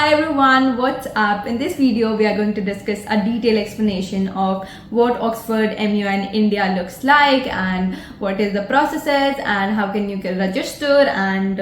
Hi everyone, what's up? In this video, we are going to discuss a detailed explanation of what Oxford MUN India looks like and what is the processes and how can you get register and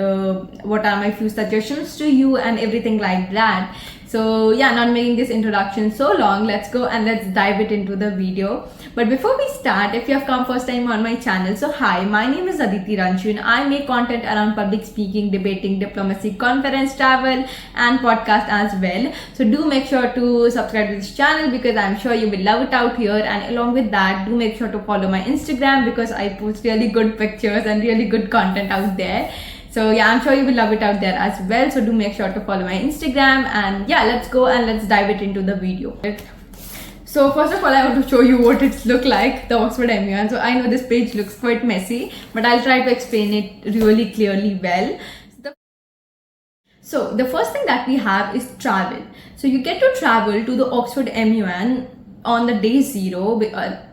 what are my few suggestions to you and everything like that. So yeah, not making this introduction so long, let's go and let's dive it into the video. But before we start, if you have come first time on my channel, so hi, my name is Aditi Ranjan. I make content around public speaking, debating, diplomacy, conference, travel and podcast as well. So do make sure to subscribe to this channel because I'm sure you will love it out here, and along with that, do make sure to follow my Instagram because I post really good pictures and really good content out there. So yeah, I'm sure you will love it out there as well. So do make sure to follow my Instagram, and yeah, let's go and let's dive it into the video. So first of all, I want to show you what it's look like, the Oxford MUN. So I know this page looks quite messy, but I'll try to explain it really clearly well. So the first thing that we have is travel. So you get to travel to the Oxford MUN on the day 0.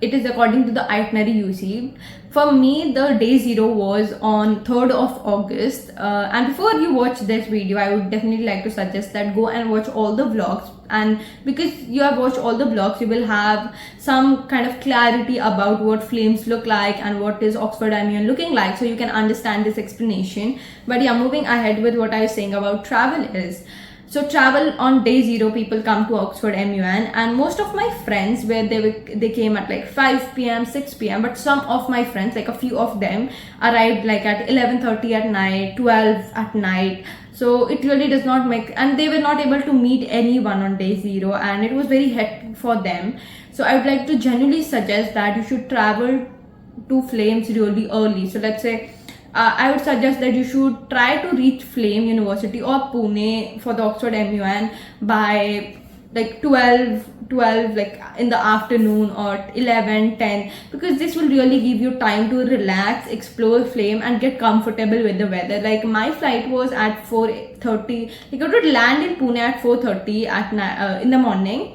It is according to the itinerary you see. For me, the day 0 was on 3rd of August. And before you watch this video, I would definitely like to suggest that go and watch all the vlogs. And because you have watched all the vlogs, you will have some kind of clarity about what flames look like and what is Oxford MUN looking like. So you can understand this explanation. But yeah, moving ahead with what I was saying about travel is, so travel on day 0, people come to Oxford MUN, and most of my friends they came at like 5 p.m, 6 p.m, but some of my friends, like a few of them, arrived like at 11:30 at night, 12 at night. So it really does not make, and they were not able to meet anyone on day 0, and it was very hectic for them. So I would like to genuinely suggest that you should travel to Flames really early. So let's say I would suggest that you should try to reach Flame University or Pune for the Oxford MUN by like 12 like in the afternoon, or 11:10, because this will really give you time to relax, explore Flame and get comfortable with the weather. Like my flight was at 4:30, like I would land in Pune at 4:30 at night, in the morning.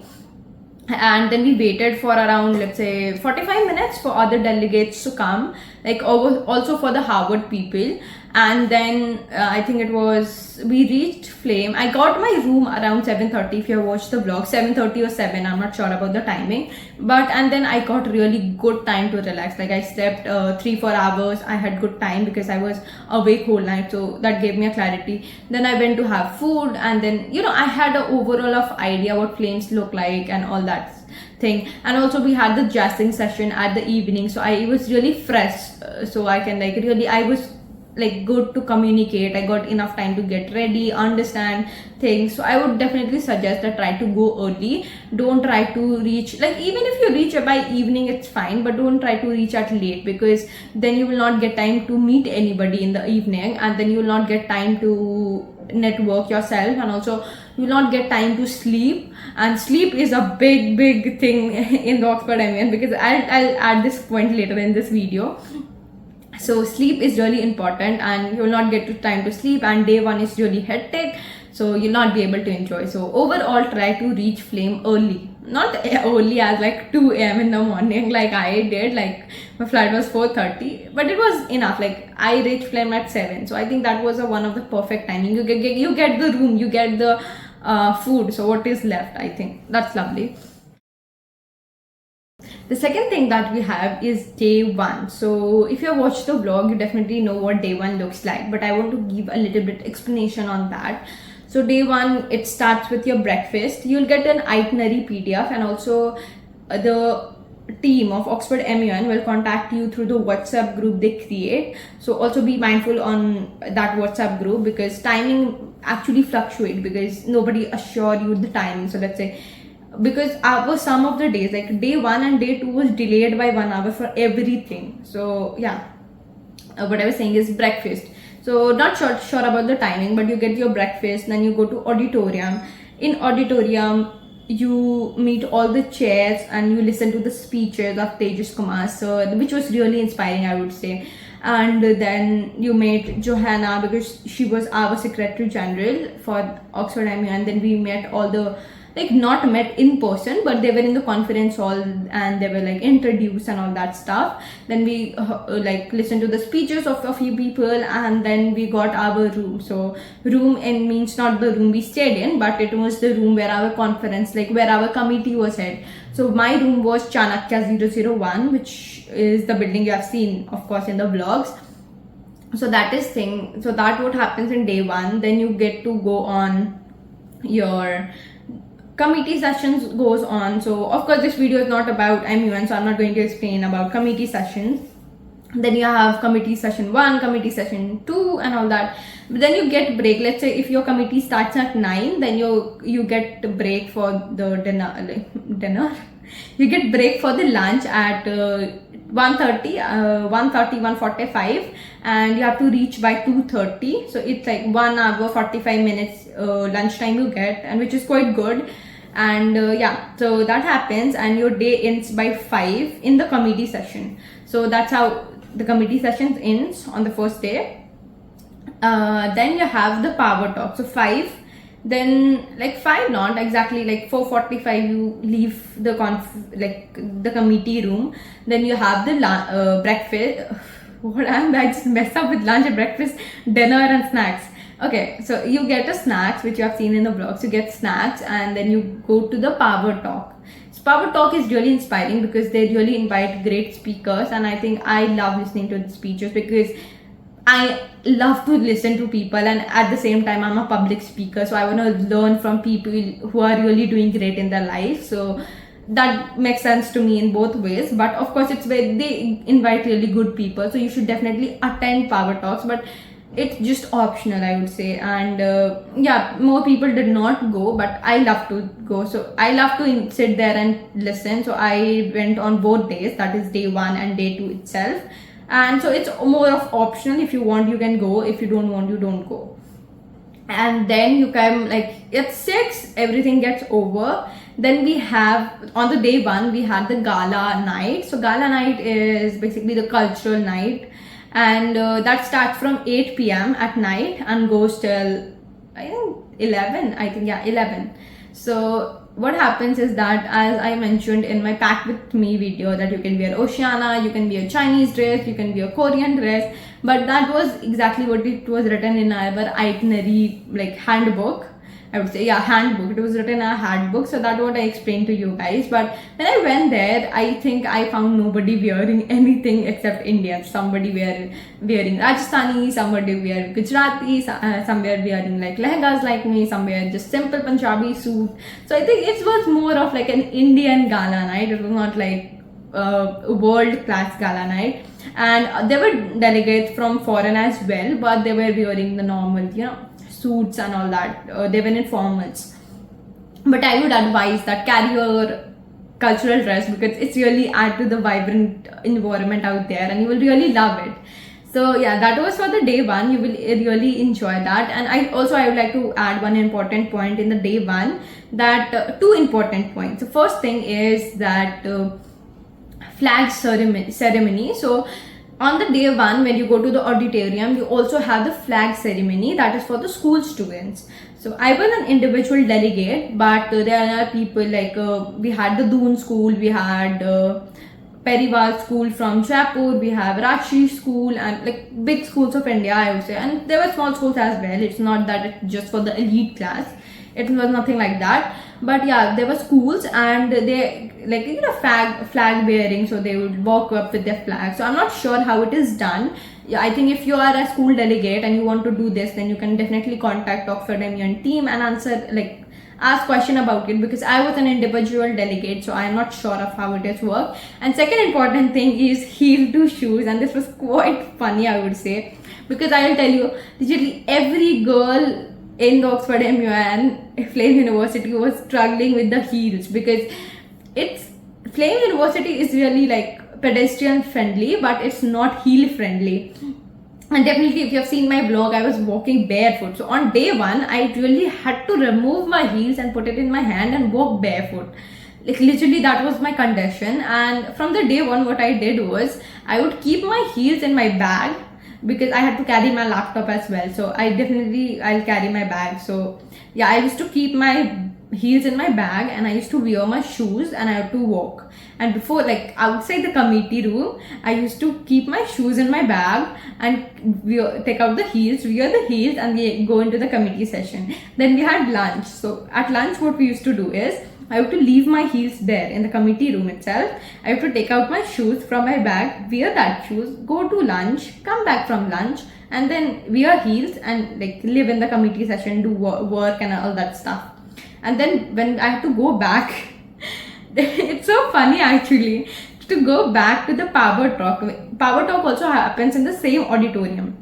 And then we waited for around, let's say, 45 minutes for other delegates to come, like also for the Harvard people. And then I think it was, we reached Flame. I got my room around 7:30. If you have watched the vlog, 7:30 or 7, I'm not sure about the timing. And then I got really good time to relax. Like I slept 3-4 hours. I had good time because I was awake whole night, so that gave me a clarity. Then I went to have food, and then I had an overall of idea what flames look like and all that thing. And also we had the jazzing session at the evening, so I was really fresh, so I can I was like good to communicate. I got enough time to get ready, understand things. So I would definitely suggest that try to go early. Don't try to reach, like even if you reach by evening, it's fine, but don't try to reach at late, because then you will not get time to meet anybody in the evening, and then you will not get time to network yourself, and also you will not get time to sleep. And sleep is a big thing in the Oxford MUN, because I'll add this point later in this video. So sleep is really important, and you will not get to time to sleep, and day 1 is really hectic, so you'll not be able to enjoy. So overall, try to reach Flame early, not early as like 2 a.m. in the morning like I did. Like my flight was 4:30, but it was enough. Like I reached Flame at 7, so I think that was one of the perfect timing. You get the room, you get the food, so what is left? I think that's lovely. The second thing that we have is day 1. So if you have watched the vlog, you definitely know what day 1 looks like, but I want to give a little bit explanation on that. So day 1, it starts with your breakfast. You'll get an itinerary PDF, and also the team of Oxford MUN will contact you through the WhatsApp group they create. So also be mindful on that WhatsApp group, because timing actually fluctuate, because nobody assure you the timing. So let's say, because some of the days, like day 1 and day 2 was delayed by 1 hour for everything. So yeah, what I was saying is breakfast. So not sure about the timing, but you get your breakfast, then you go to auditorium. In auditorium, you meet all the chairs and you listen to the speeches of Tejas Kumar sir, which was really inspiring, I would say. And then you met Johanna, because she was our Secretary General for Oxford MUN. And then we met all the like not met in person, but they were in the conference hall and they were like introduced and all that stuff. Then we like listened to the speeches of a few people, and then we got our room. So room in means not the room we stayed in, but it was the room where our conference, like where our committee was held. So my room was Chanakya 001, which is the building you have seen, of course, in the vlogs. So that is thing. So that what happens in day one. Then you get to go on your committee sessions goes on. So of course this video is not about MUN, so I'm not going to explain about committee sessions. Then you have committee session 1, committee session 2 and all that. But then you get break. Let's say if your committee starts at 9, then you get break for the dinner. You get break for the lunch at 1:30, 1:45, and you have to reach by 2:30. So it's like 1 hour 45 minutes lunchtime you get, and which is quite good. And yeah, so that happens, and your day ends by 5 in the committee session. So that's how the committee session ends on the first day. Then you have the power talk. So 5. Then like 5, not exactly, like 4:45 you leave the the committee room. Then you have the breakfast. I just messed up with lunch and breakfast, dinner and snacks. Okay, so you get a snacks, which you have seen in the vlogs. You get snacks, and then you go to the power talk. So power talk is really inspiring because they really invite great speakers, and I think I love listening to the speeches because I love to listen to people, and at the same time I'm a public speaker, so I want to learn from people who are really doing great in their life. So that makes sense to me in both ways. But of course it's where they invite really good people, so you should definitely attend power talks, but it's just optional, I would say. And yeah, more people did not go, but I love to go. So I love to sit there and listen. So I went on both days, that is day 1 and day 2 itself. And so it's more of optional. If you want, you can go. If you don't want, you don't go. And then you come like at 6, everything gets over. Then we have, on the day 1, we had the gala night. So gala night is basically the cultural night, and that starts from 8 p.m. at night and goes till I think 11. 11. So what happens is that, as I mentioned in my pack with me video, that you can wear Oceana, you can wear Chinese dress, you can wear Korean dress, but that was exactly what it was written in our itinerary, like handbook, I would say. Yeah, handbook. It was written in a handbook, so that's what I explained to you guys. But when I went there, I think I found nobody wearing anything except Indians. Somebody wearing Rajasthani, somebody wearing Gujarati, somewhere wearing like lehengas like me, somewhere just simple Punjabi suit. So I think it was more of like an Indian gala night. It was not like a world class gala night. And there were delegates from foreign as well, but they were wearing the normal, suits and all that. They were in formals. But I would advise that carry your cultural dress, because it's really add to the vibrant environment out there, and you will really love it. So yeah, that was for the day 1. You will really enjoy that. And I would like to add one important point in the day 1, that 2 important points. The first thing is that flag ceremony. So on the day 1, when you go to the auditorium, you also have the flag ceremony, that is for the school students. So I was an individual delegate, but there are people like we had the Doon school, we had Perival school from Jaipur, we have Rashi school, and like big schools of India, I would say. And there were small schools as well. It's not that it's just for the elite class. It was nothing like that. But yeah, there were schools, and they like flag bearing, so they would walk up with their flag. So I'm not sure how it is done. Yeah, I think if you are a school delegate and you want to do this, then you can definitely contact Oxford MUN team and ask question about it, because I was an individual delegate, so I'm not sure of how it is work. And second important thing is heel to shoes, and this was quite funny, I would say, because I will tell you, literally every girl in the Oxford MUN Flame University was struggling with the heels, because Flame University is really like pedestrian friendly, but it's not heel friendly. And definitely, if you have seen my vlog, I was walking barefoot. So on day 1, I really had to remove my heels and put it in my hand and walk barefoot. Like literally, that was my condition. And from the day 1, what I did was, I would keep my heels in my bag, because I had to carry my laptop as well. So I'll carry my bag. So yeah, I used to keep my heels in my bag, and I used to wear my shoes, and I had to walk. And before, like outside the committee room, I used to keep my shoes in my bag and take out the heels, wear the heels, and we go into the committee session. Then we had lunch. So at lunch, what we used to do is, I have to leave my heels there in the committee room itself. I have to take out my shoes from my bag, wear that shoes, go to lunch, come back from lunch, and then wear heels and like live in the committee session, do work and all that stuff. And then when I have to go back, it's so funny actually to go back to the power talk. Power talk also happens in the same auditorium.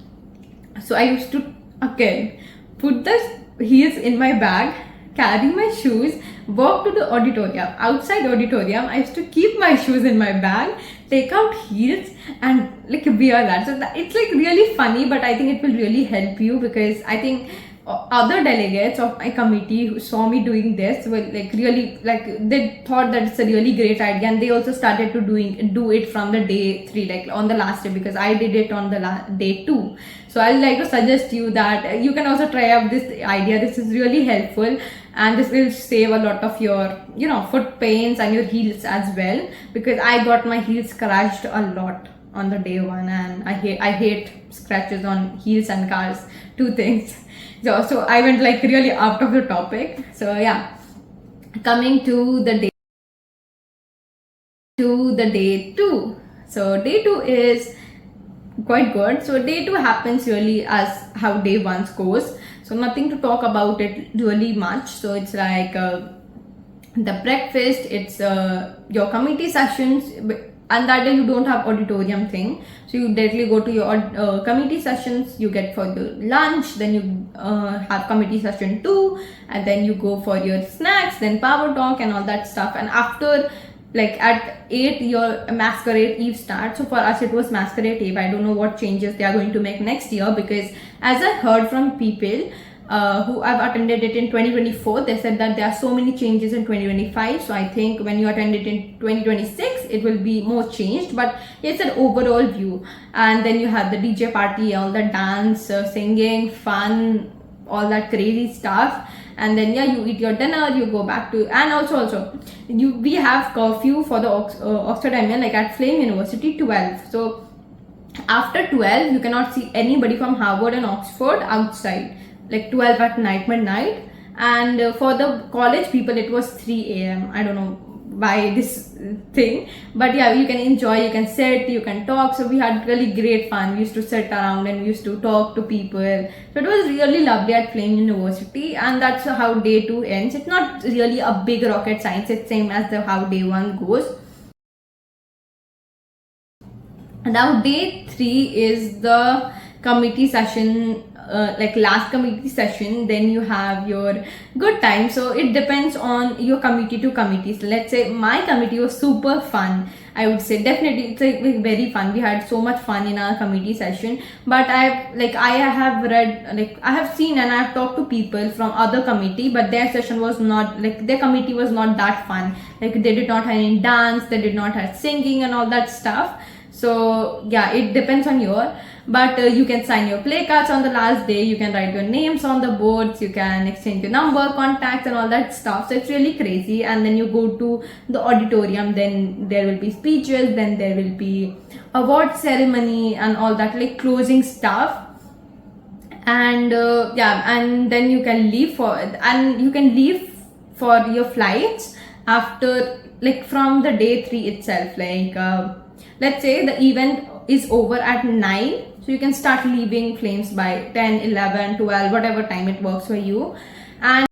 So I used to again put the heels in my bag, carry my shoes, walk to the auditorium. Outside auditorium, I used to keep my shoes in my bag, take out heels, and like wear that. So it's like really funny, but I think it will really help you, because I think other delegates of my committee who saw me doing this were like really like, they thought that it's a really great idea, and they also started to do it from the day 3, like on the last day, because I did it on the day 2. So I'd like to suggest you that you can also try out this idea. This is really helpful, and this will save a lot of your foot pains and your heels as well, because I got my heels scratched a lot on the day 1, and I hate scratches on heels and cars, 2 things. So I went like really out of the topic. So yeah, coming to the day 2. So day 2 is quite good. So day 2 happens really as how day 1 goes. So nothing to talk about it really much. So it's like the breakfast, it's your committee sessions, and that day you don't have auditorium thing. So you directly go to your committee sessions, you get for your lunch, then you have committee session 2, and then you go for your snacks, then power talk and all that stuff. And after, like at 8, your masquerade eve starts. So for us it was masquerade eve. I don't know what changes they are going to make next year, because as I heard from people who have attended it in 2024, they said that there are so many changes in 2025. So I think when you attend it in 2026, it will be more changed, but it's an overall view. And then you have the DJ party, all the dance, singing, fun, all that crazy stuff. And then yeah, you eat your dinner, you go back to, and also we have curfew for the Oxford MUN, like at Flame University, 12. So after 12, you cannot see anybody from Harvard and Oxford outside, like 12 at night, midnight. And for the college people, it was 3 a.m. I don't know why this thing, but yeah, you can enjoy, you can sit, you can talk. So we had really great fun. We used to sit around and we used to talk to people. So it was really lovely at Flame University, and that's how day 2 ends. It's not really a big rocket science. It's same as how day 1 goes. Now day 3 is the committee session, like last committee session. Then you have your good time. So it depends on your committee to committee. So let's say my committee was super fun. I would say definitely it's like very fun. We had so much fun in our committee session. But I have read, like I have seen and I have talked to people from other committee, but their session was not, like their committee was not that fun. Like they did not have any dance, they did not have singing and all that stuff. So yeah, it depends on your, but you can sign your play cards on the last day, you can write your names on the boards, you can exchange your number, contacts and all that stuff. So it's really crazy. And then you go to the auditorium, then there will be speeches, then there will be award ceremony and all that, like closing stuff. And yeah, and then you can leave for your flights after, like from the day 3 itself. Like let's say the event is over at 9, so you can start leaving Flames by 10, 11, 12, whatever time it works for you. And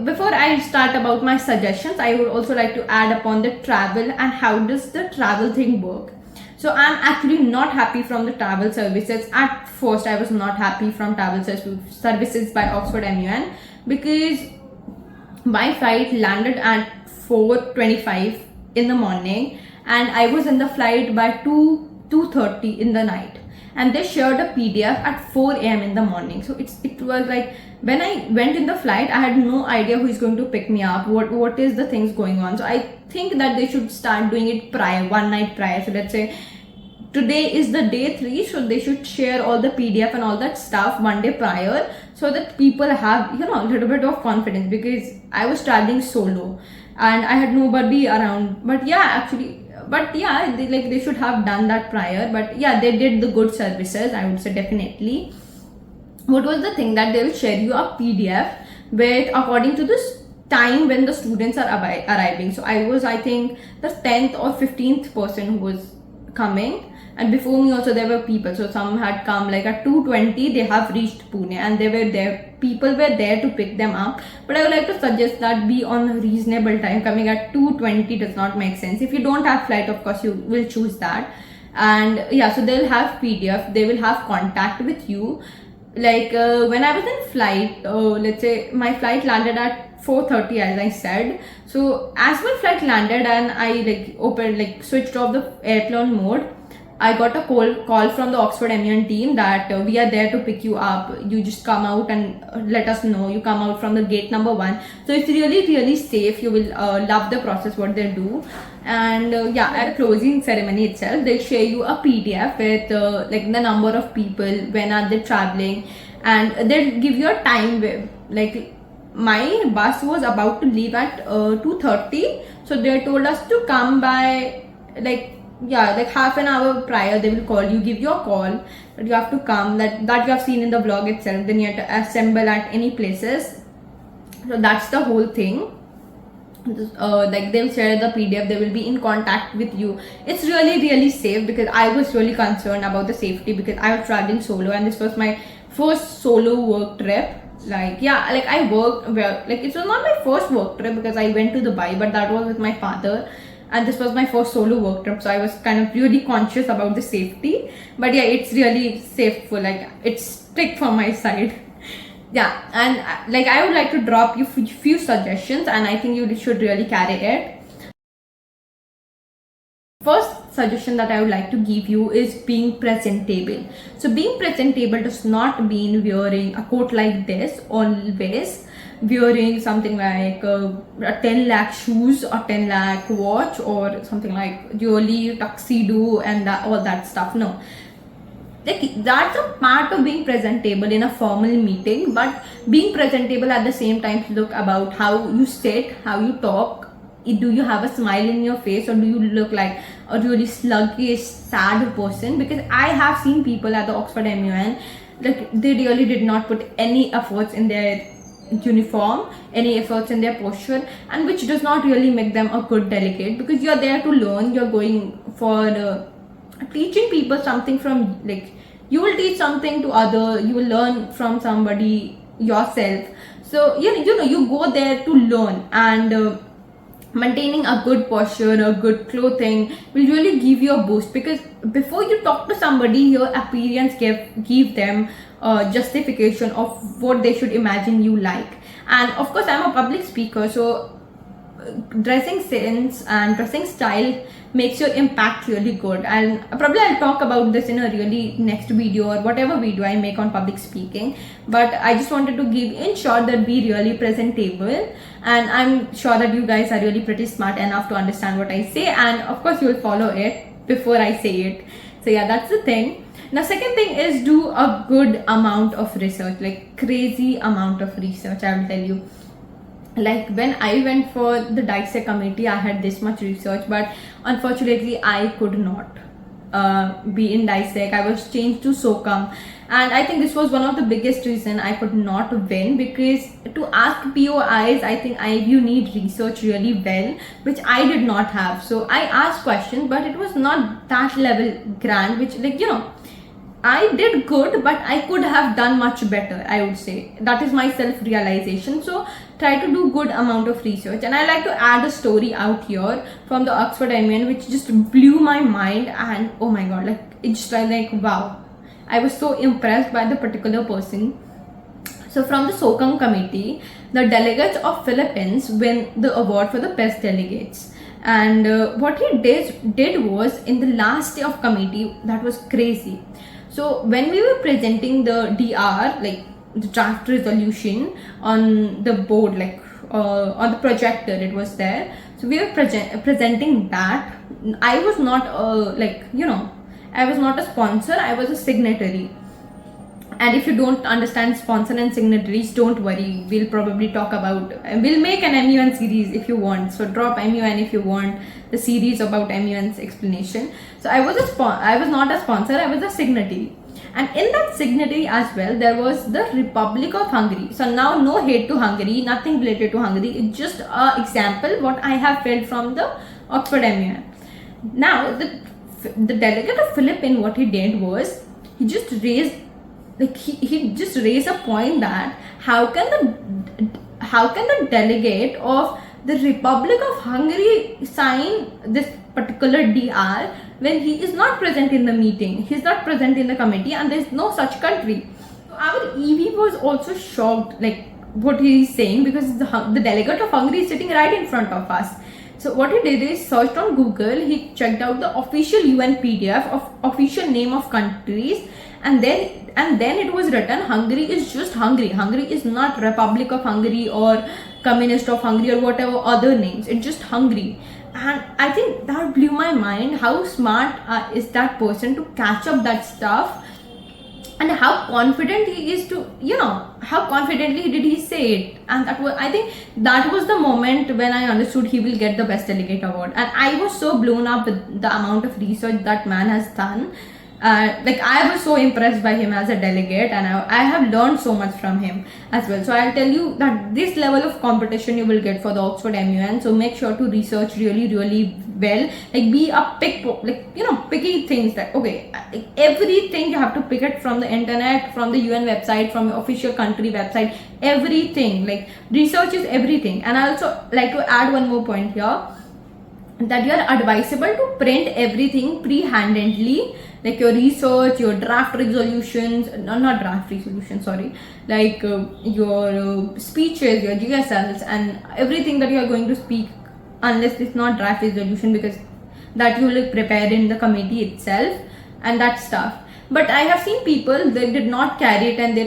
before I start about my suggestions, I would also like to add upon the travel and how does the travel thing work. So I'm actually not happy from the travel services. At first I was not happy from travel services by Oxford MUN, because my flight landed at 4:25 in the morning, and I was in the flight by 2:30 in the night, and they shared a PDF at 4 a.m. in the morning. So it was like, when I went in the flight, I had no idea who is going to pick me up, what is the things going on. So I think that they should start doing it prior, one night prior. So let's say today is the day 3, so they should share all the PDF and all that stuff one day prior, so that people have, a little bit of confidence, because I was traveling solo and I had nobody around. But yeah, actually, they should have done that prior. But yeah, they did the good services, I would say, definitely. What was the thing that they will share you a PDF with according to this time when the students are arriving. So I was, I think, the 10th or 15th person who was coming, and before me also there were people. So some had come like at 2:20, they have reached Pune, and they were there, people were there to pick them up. But I would like to suggest that be on a reasonable time. Coming at 2:20 does not make sense. If you don't have flight, of course you will choose that. And yeah, so they'll have PDF, they will have contact with you. Like when I was in flight, let's say my flight landed at 4:30, as I said. So as my flight landed and I switched off the airplane mode, I got a call from the Oxford MUN team that we are there to pick you up. You just come out and let us know. You come out from the gate number 1. So it's really safe. You will love the process what they do. And at closing ceremony itself, they share you a PDF with the number of people, when are they traveling, and they'll give you a time where, like, my bus was about to leave at 2:30. So they told us to come by half an hour prior. They will call you, give you a call, but you have to come. That you have seen in the vlog itself. Then you have to assemble at any places. So that's the whole thing. They'll share the PDF, they will be in contact with you. It's really safe, because I was really concerned about the safety, because I was traveling solo and this was my first solo work trip. I worked well. It was not my first work trip, because I went to Dubai, but that was with my father. And this was my first solo work trip, so I was kind of really conscious about the safety. But yeah, it's really safe for, it's strict from my side. Yeah, and I would like to drop you few suggestions, and I think you should really carry it. First suggestion that I would like to give you is being presentable. So being presentable does not mean wearing a coat like this always, wearing something like a 10 lakh shoes or 10 lakh watch, or something like jewelry, tuxedo, and all that stuff. No, that's a part of being presentable in a formal meeting, but being presentable at the same time, look about how you sit, how you talk. Do you have a smile in your face, or do you look like a really sluggish, sad person? Because I have seen people at the Oxford MUN, they really did not put any efforts in their uniform, any efforts in their posture, and which does not really make them a good delegate, because you're there to learn. You're going for teaching people something from, you will teach something to other, you will learn from somebody yourself. So you go there to learn, and maintaining a good posture, a good clothing will really give you a boost, because before you talk to somebody, your appearance give them justification of what they should imagine you like. And of course, I'm a public speaker, so dressing sense and dressing style makes your impact really good. And probably I'll talk about this in a really next video, or whatever video I make on public speaking. But I just wanted to give in short that be really presentable, and I'm sure that you guys are really pretty smart enough to understand what I say, and of course you'll follow it before I say it. So yeah, that's the thing. Now, second thing is do a good amount of research, crazy amount of research, I will tell you. When I went for the dissect committee, I had this much research, but unfortunately I could not be in dissect. I was changed to SOCUM, and I think this was one of the biggest reason I could not win, because to ask POIs, I think you need research really well, which I did not have. So I asked questions, but it was not that level grand, which I did good, but I could have done much better, I would say. That is my self-realization. So try to do good amount of research. And I like to add a story out here from the Oxford MUN, which just blew my mind. And oh my god, it's just wow. I was so impressed by the particular person. So from the SOCUM committee, the delegates of Philippines win the award for the best delegates. And what he did was, in the last day of committee, that was crazy. So when we were presenting the DR, the draft resolution on the board, on the projector, it was there. So we were presenting that. I was not I was not a sponsor, I was a signatory. And if you don't understand sponsor and signatories, don't worry, we'll probably talk about, we'll make an MUN series if you want. So drop MUN if you want the series about MUN's explanation. So I was not a sponsor, I was a signatory. And in that signatory as well, there was the Republic of Hungary. So now no hate to Hungary, nothing related to Hungary. It's just an example what I have felt from the Oxford MUN. Now the delegate of Philippines, what he did was he just raised a point that how can the delegate of the Republic of Hungary sign this particular DR when he is not present in the meeting, he's not present in the committee, and there is no such country. So our EV was also shocked, like what he is saying, because the delegate of Hungary is sitting right in front of us. So what he did is searched on Google, he checked out the official UN PDF of official name of countries, and then it was written Hungary is just Hungary. Hungary is not Republic of Hungary or Communist of Hungary or whatever other names. It's just Hungary. And I think that blew my mind. How smart is that person to catch up that stuff, and how confident he is to, how confidently did he say it. And I think that was the moment when I understood he will get the best delegate award. And I was so blown up with the amount of research that man has done. I was so impressed by him as a delegate, and I have learned so much from him as well. So I'll tell you that this level of competition you will get for the Oxford MUN. So make sure to research really, really well. Be a picky things that everything you have to pick it from the internet, from the UN website, from the official country website. Everything, research is everything. And I also like to add one more point here, that you are advisable to print everything pre-handedly, like your research, your draft resolutions, not draft resolutions, sorry, your speeches, your GSLs, and everything that you are going to speak, unless it's not draft resolution, because that you will prepare in the committee itself and that stuff. But I have seen people, they did not carry it, and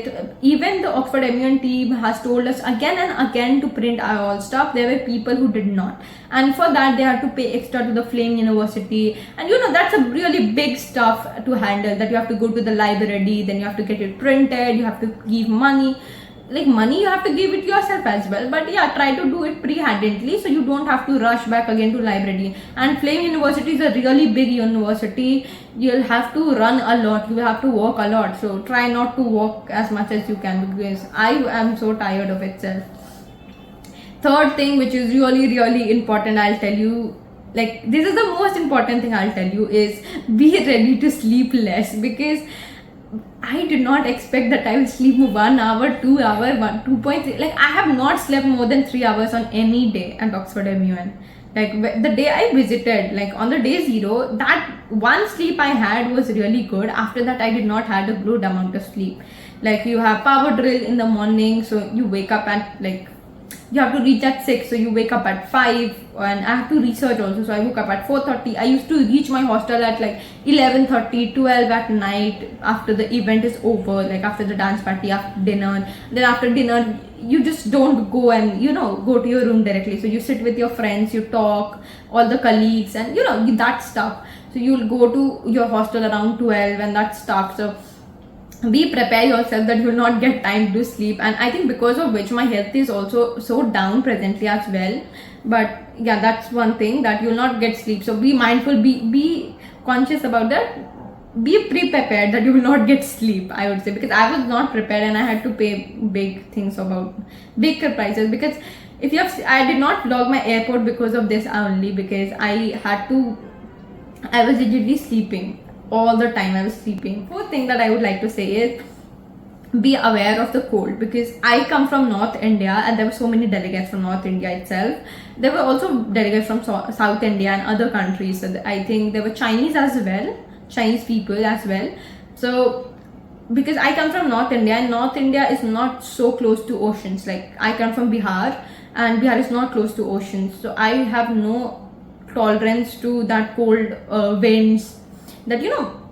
even the Oxford MUN team has told us again and again to print all stuff. There were people who did not, and for that they had to pay extra to the Flame University, and that's a really big stuff to handle, that you have to go to the library, then you have to get it printed, you have to give money. Money you have to give it yourself as well, but yeah, try to do it pre-handedly so you don't have to rush back again to library. And Flame University is a really big university. You'll have to run a lot, you will have to walk a lot, so try not to walk as much as you can, because I am so tired of itself. Third thing, which is really, really important, I'll tell you, this is the most important thing I'll tell you, is be ready to sleep less, because I did not expect that I will sleep 1 hour, 2 hour, 2.3. I have not slept more than 3 hours on any day at Oxford MUN. The day I visited, on the day 0, that one sleep I had was really good. After that, I did not have a good amount of sleep. You have power drill in the morning, so you wake up at you have to reach at 6, so you wake up at 5, and I have to research also, so I woke up at 4:30. I used to reach my hostel at 11:30, 12 at night, after the event is over, after the dance party, after dinner. Then after dinner, you just don't go and go to your room directly, so you sit with your friends, you talk, all the colleagues, and that stuff. So you'll go to your hostel around 12 and that stuff. So prepare yourself that you will not get time to sleep. And I think because of which my health is also so down presently as well. But yeah, that's one thing, that you will not get sleep. So be mindful, be conscious about that. Be pre-prepared that you will not get sleep, I would say, because I was not prepared and I had to pay big prices. Because I did not vlog my airport because of this only, because I was rigidly sleeping. All the time I was sleeping. Fourth thing that I would like to say is be aware of the cold, because I come from North India and there were so many delegates from North India itself. There were also delegates from South India and other countries. So I think there were Chinese people as well. So because I come from North India, and North India is not so close to oceans. I come from Bihar, and Bihar is not close to oceans. So I have no tolerance to that cold winds, that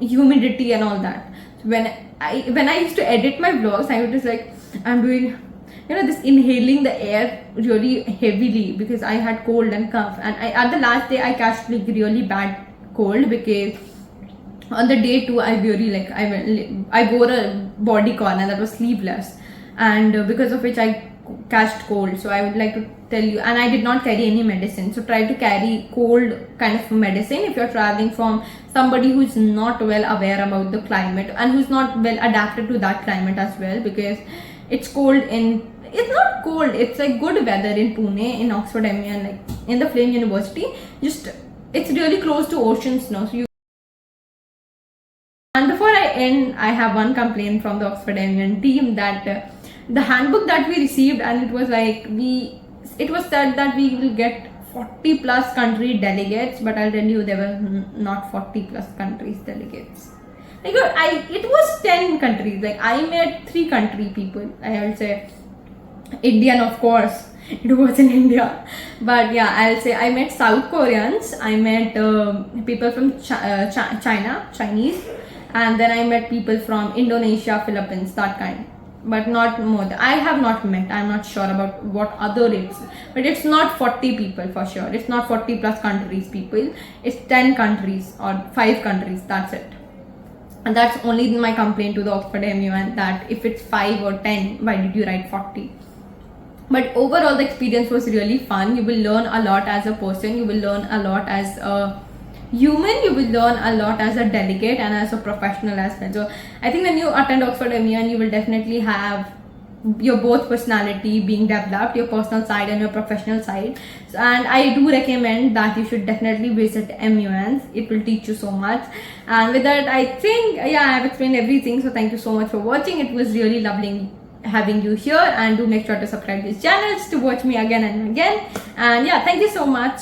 humidity and all that. So when I used to edit my vlogs, I was just I'm doing this inhaling the air really heavily, because I had cold and cough. And at the last day I catched really bad cold, because on the day 2 I really I wore a bodycon, and that was sleeveless, and because of which I catched cold. So I would like to tell you, and I did not carry any medicine, so try to carry cold kind of medicine if you're traveling from somebody who's not well aware about the climate and who's not well adapted to that climate as well, because it's cold in, it's not cold, it's like good weather in Pune, in Oxford MUN, like in the Flame University. Just, it's really close to oceans now, so you. And before I end, I have one complaint from the Oxford MUN team, that the handbook that we received, and it was like, it was said that we will get 40 plus country delegates, but I'll tell you, there were not 40 plus countries delegates. Like, it was 10 countries. Like, I met 3 country people. I will say Indian, of course, it was in India, but yeah, I'll say I met South Koreans, I met people from China, Chinese, and then I met people from Indonesia, Philippines, that kind, but not more. I have not met, I'm not sure about what other it's, but it's not 40 people for sure. It's not 40 plus countries people. It's 10 countries or 5 countries, that's it. And that's only my complaint to the Oxford MUN, that if it's 5 or 10, why did you write 40? But overall, the experience was really fun. You will learn a lot as a person, you will learn a lot as a human, you will learn a lot as a delegate and as a professional as well. So I think when you attend Oxford MUN, you will definitely have your both personality being developed, your personal side and your professional side. So, and I do recommend that you should definitely visit MUNs. It will teach you so much. And with that, I think, yeah, I have explained everything. So thank you so much for watching. It was really lovely having you here, and do make sure to subscribe to these channels to watch me again and again. And yeah, thank you so much.